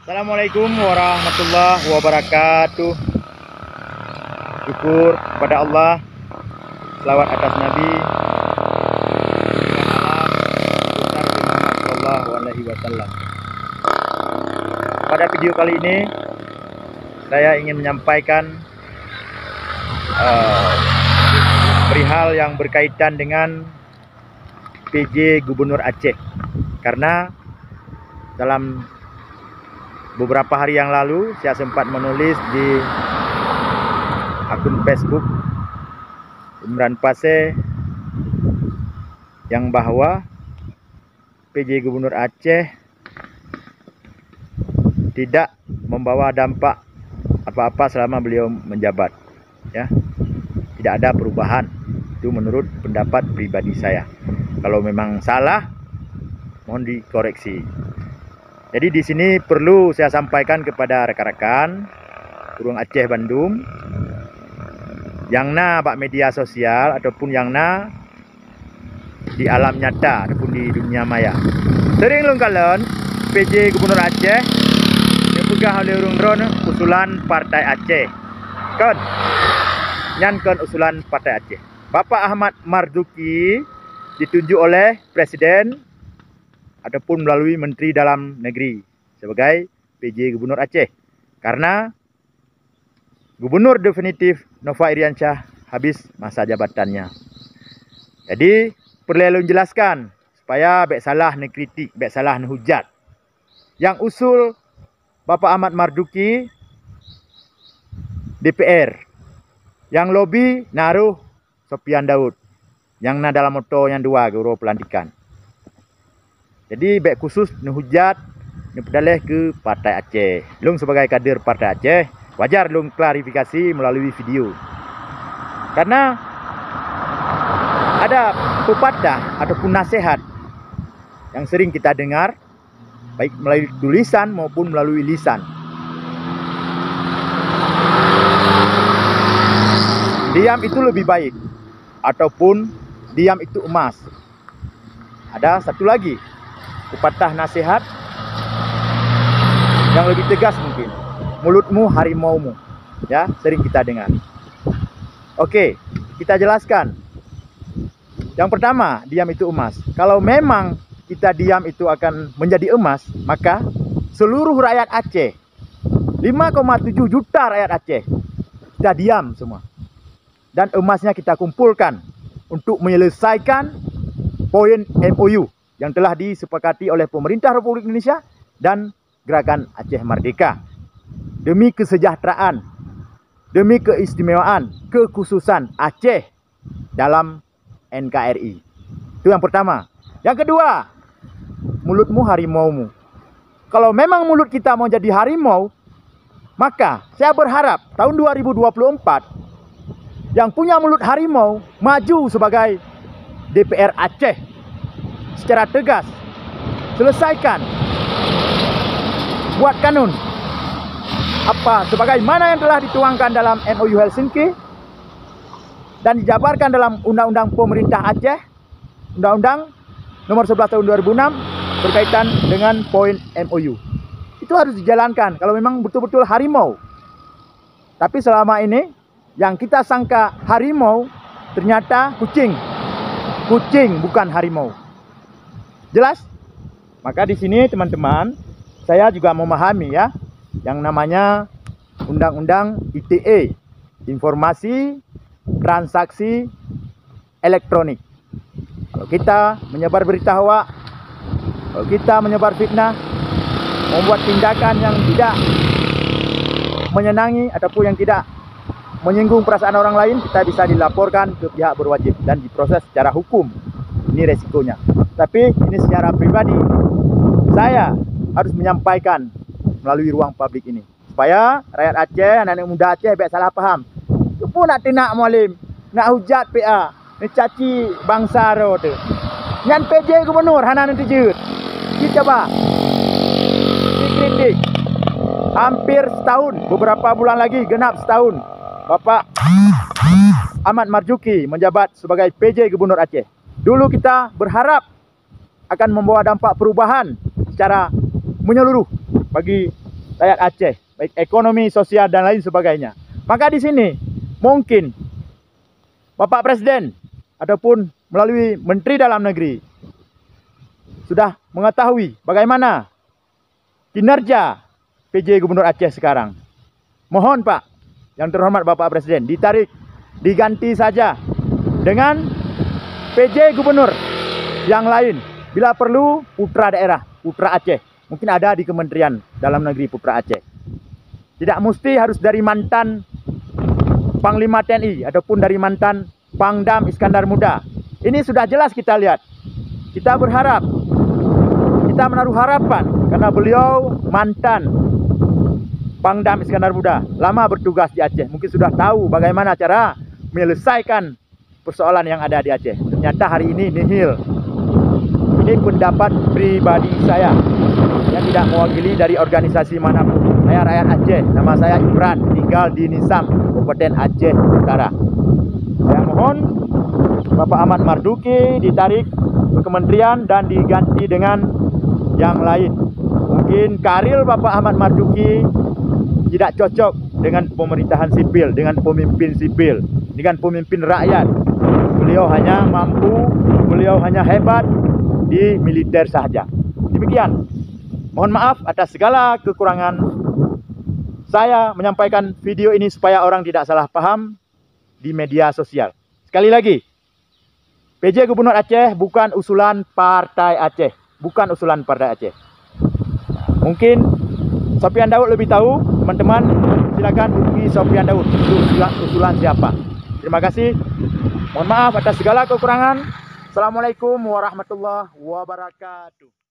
Assalamualaikum warahmatullahi wabarakatuh. Syukur kepada Allah, selawat atas Nabi besar Muhammad Sallallahu Alaihi Wasallam. Pada video kali ini saya ingin menyampaikan perihal yang berkaitan dengan PJ Gubernur Aceh, karena dalam beberapa hari yang lalu saya sempat menulis di akun Facebook Imran Pase yang bahwa PJ Gubernur Aceh tidak membawa dampak apa-apa selama beliau menjabat, ya. Tidak ada perubahan. Itu menurut pendapat pribadi saya. Kalau memang salah, mohon dikoreksi. Jadi di sini perlu saya sampaikan kepada rekan-rekan Burung Aceh Bandung yang na bak media sosial ataupun yang na di alam nyata ataupun di dunia maya. Sering long kalian PJ Gubernur Aceh yang pegah oleh urung drone usulan Partai Aceh. Kan? Nyankan usulan Partai Aceh. Bapak Ahmad Marzuki ditunjuk oleh Presiden ataupun melalui Menteri Dalam Negeri sebagai PJ Gubernur Aceh, karena Gubernur definitif Nova Iriansyah habis masa jabatannya. Jadi perlu jelaskan supaya bek salah nekritik, bek salah nehujat. Yang usul Bapak Ahmad Marzuki DPR, yang lobby naruh Sofian Daud, yang na dalam moto yang dua guru pelantikan. Jadi bek khusus nehujat nepedaleh ke Partai Aceh. Lung sebagai kader Partai Aceh, wajar lung klarifikasi melalui video. Karena ada pepatah ataupun nasihat yang sering kita dengar baik melalui tulisan maupun melalui lisan. Diam itu lebih baik ataupun diam itu emas. Ada satu lagi pepatah nasihat yang lebih tegas mungkin. Mulutmu harimaumu. Ya, sering kita dengar. Oke, kita jelaskan. Yang pertama, diam itu emas. Kalau memang kita diam itu akan menjadi emas, maka seluruh rakyat Aceh, 5,7 juta rakyat Aceh, kita diam semua. Dan emasnya kita kumpulkan untuk menyelesaikan poin MOU yang telah disepakati oleh pemerintah Republik Indonesia dan Gerakan Aceh Merdeka. Demi kesejahteraan, demi keistimewaan, kekhususan Aceh dalam NKRI. Itu yang pertama. Yang kedua, mulutmu harimaumu. Kalau memang mulut kita mau jadi harimau, maka saya berharap tahun 2024 yang punya mulut harimau maju sebagai DPR Aceh secara tegas. Selesaikan, buat kanun apa sebagaimana yang telah dituangkan dalam MOU Helsinki dan dijabarkan dalam Undang-Undang Pemerintah Aceh, Undang-Undang Nomor 11 Tahun 2006 berkaitan dengan poin MOU. Itu harus dijalankan kalau memang betul-betul harimau. Tapi selama ini yang kita sangka harimau ternyata kucing. Kucing bukan harimau. Jelas? Maka di sini teman-teman, saya juga memahami ya yang namanya Undang-Undang ITE, Informasi Transaksi Elektronik. Kalau kita menyebar berita hoax, kalau kita menyebar fitnah, membuat tindakan yang tidak menyenangi ataupun yang tidak menyinggung perasaan orang lain, kita bisa dilaporkan ke pihak berwajib dan diproses secara hukum. Ini resikonya. Tapi ini secara pribadi, saya harus menyampaikan melalui ruang publik ini supaya rakyat Aceh, anak-anak muda Aceh baik salah faham. Tu pun nak tinak mualim, nak hujat PA, nak caci bangsa ro tu. Ngan PJ Gubernur hana nanti jut. Kita coba dikritik. Hampir setahun, beberapa bulan lagi genap setahun Bapak Ahmad Marzuki menjabat sebagai PJ Gubernur Aceh. Dulu kita berharap akan membawa dampak perubahan secara menyeluruh bagi rakyat Aceh, baik ekonomi, sosial, dan lain sebagainya. Maka di sini mungkin Bapak Presiden ataupun melalui Menteri Dalam Negeri sudah mengetahui bagaimana kinerja PJ Gubernur Aceh sekarang. Mohon Pak, yang terhormat Bapak Presiden, diganti saja dengan PJ Gubernur yang lain. Bila perlu putra daerah, putra Aceh. Mungkin ada di Kementerian Dalam Negeri putra Aceh. Tidak mesti harus dari mantan Panglima TNI ataupun dari mantan Pangdam Iskandar Muda. Ini sudah jelas kita lihat. Kita berharap, kita menaruh harapan karena beliau mantan Pangdam Iskandar Muda, lama bertugas di Aceh. Mungkin sudah tahu bagaimana cara menyelesaikan persoalan yang ada di Aceh. Ternyata hari ini nihil. Ini pendapat pribadi saya yang tidak mewakili dari organisasi manapun. Saya rakyat Aceh, nama saya Imran, tinggal di Nisam, Kabupaten Aceh Utara. Saya mohon Bapak Ahmad Marzuki ditarik ke kementerian dan diganti dengan yang lain. Mungkin karir Bapak Ahmad Marzuki tidak cocok dengan pemerintahan sipil, dengan pemimpin sipil, dengan pemimpin rakyat. Beliau hanya mampu, beliau hanya hebat di militer saja. Demikian. Mohon maaf atas segala kekurangan. Saya menyampaikan video ini supaya orang tidak salah paham di media sosial. Sekali lagi, PJ Gubernur Aceh bukan usulan Partai Aceh, bukan usulan Partai Aceh. Mungkin Sofian Daud lebih tahu, teman-teman silakan hubungi Sofian Daud. Itu usulan siapa. Terima kasih. Mohon maaf atas segala kekurangan. Assalamualaikum warahmatullahi wabarakatuh.